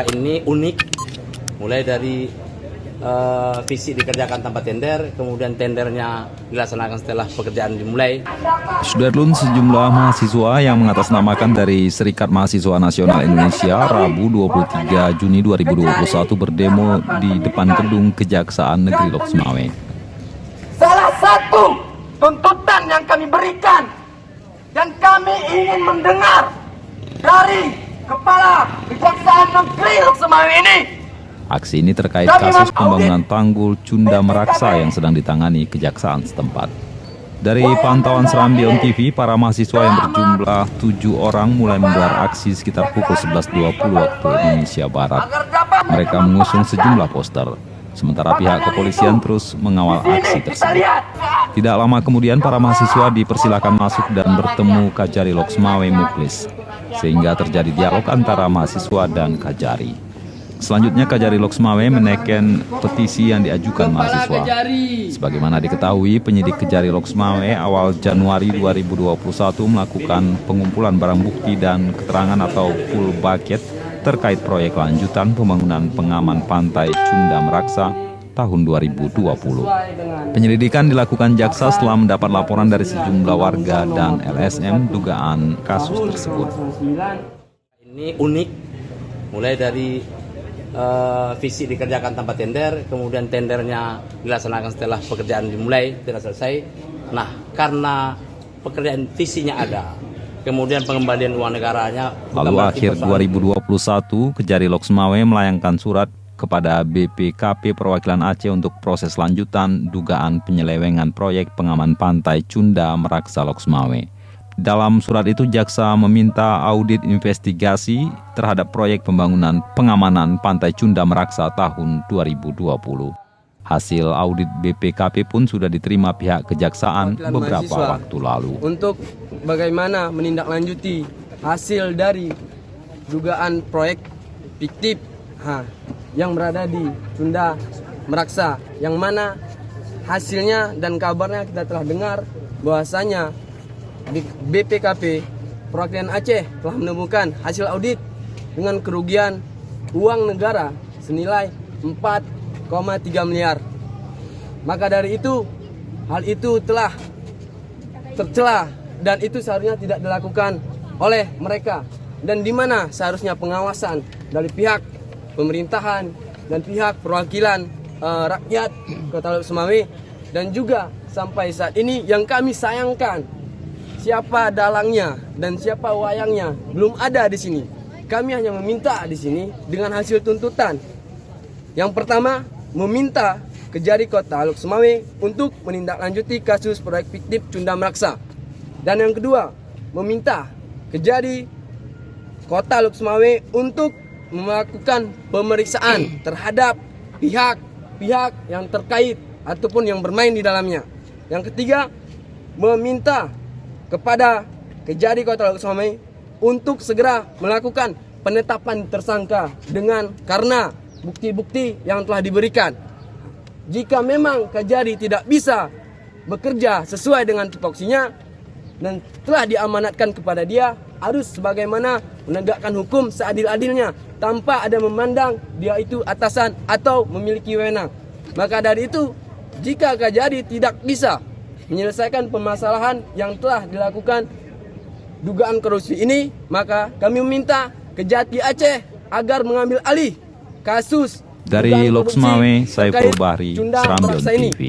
Ini unik, mulai dari fisik dikerjakan tanpa tender, kemudian tendernya dilaksanakan setelah pekerjaan dimulai. Sudarlun, sejumlah mahasiswa yang mengatasnamakan dari Serikat Mahasiswa Nasional Indonesia Rabu 23 Juni 2021 berdemo di depan gedung Kejaksaan Negeri Lok Sumawe. Salah satu tuntutan yang kami berikan dan kami ingin mendengar dari Kepala Kejaksaan Negeri Lok Sumawe ini. Aksi ini terkait kasus pembangunan tanggul Cunda Meraksa yang sedang ditangani kejaksaan setempat. Dari pantauan Serambi On TV, para mahasiswa yang berjumlah 7 orang mulai menggelar aksi sekitar pukul 11.20 waktu Indonesia Barat. Mereka mengusung sejumlah poster, sementara pihak kepolisian terus mengawal aksi tersebut. Tidak lama kemudian para mahasiswa dipersilakan masuk dan bertemu Kajari Lok Sumawe Muklis, sehingga terjadi dialog antara mahasiswa dan Kajari. Selanjutnya Kajari Lok Sumawe menaikkan petisi yang diajukan mahasiswa. Sebagaimana diketahui, penyidik Kajari Lok Sumawe awal Januari 2021 melakukan pengumpulan barang bukti dan keterangan atau full bucket terkait proyek lanjutan pembangunan pengaman pantai Cunda Meraksa tahun 2020. Penyelidikan dilakukan jaksa setelah mendapat laporan dari sejumlah warga dan LSM dugaan kasus tersebut. Ini unik, mulai dari fisik dikerjakan tanpa tender, kemudian tendernya dilaksanakan setelah pekerjaan dimulai, tidak selesai. Nah, karena pekerjaan visinya ada, kemudian pengembalian uang negaranya. Lalu akhir 2021, Kajari Lok Sumawe melayangkan surat kepada BPKP Perwakilan Aceh untuk proses lanjutan dugaan penyelewengan proyek pengaman pantai Cunda Meraksa Lok Sumawe. Dalam surat itu, jaksa meminta audit investigasi terhadap proyek pembangunan pengamanan pantai Cunda Meraksa tahun 2020. Hasil audit BPKP pun sudah diterima pihak kejaksaan beberapa waktu lalu. Untuk bagaimana menindaklanjuti hasil dari dugaan proyek fiktif yang berada di Cunda Meraksa, yang mana hasilnya dan kabarnya kita telah dengar bahwasanya BPKP Perwakilan Aceh telah menemukan hasil audit dengan kerugian uang negara senilai 4,3 miliar. Maka dari itu, hal itu telah tercela dan itu seharusnya tidak dilakukan oleh mereka. Dan di mana seharusnya pengawasan dari pihak pemerintahan dan pihak perwakilan rakyat Kota Lok Sumawe. Dan juga sampai saat ini yang kami sayangkan, siapa dalangnya dan siapa wayangnya belum ada di sini. Kami hanya meminta di sini dengan hasil tuntutan. Yang pertama, meminta Kejari Kota Lok Sumawe untuk menindaklanjuti kasus proyek fiktif Cunda Meraksa. Dan yang kedua, meminta Kejari Kota Lok Sumawe untuk melakukan pemeriksaan terhadap pihak-pihak yang terkait ataupun yang bermain di dalamnya. Yang ketiga, meminta kepada Kejari Kota Lok Sumawe untuk segera melakukan penetapan tersangka karena bukti-bukti yang telah diberikan. Jika memang Kejari tidak bisa bekerja sesuai dengan tupoksinya dan telah diamanatkan kepada dia, harus sebagaimana menegakkan hukum seadil-adilnya tanpa ada memandang dia itu atasan atau memiliki wewenang. Maka dari itu, jika Kejari tidak bisa menyelesaikan permasalahan yang telah dilakukan dugaan korupsi ini, maka kami meminta Kejati Aceh agar mengambil alih kasus dari Lok Sumawe, Saiful Bahri, Serambi On TV.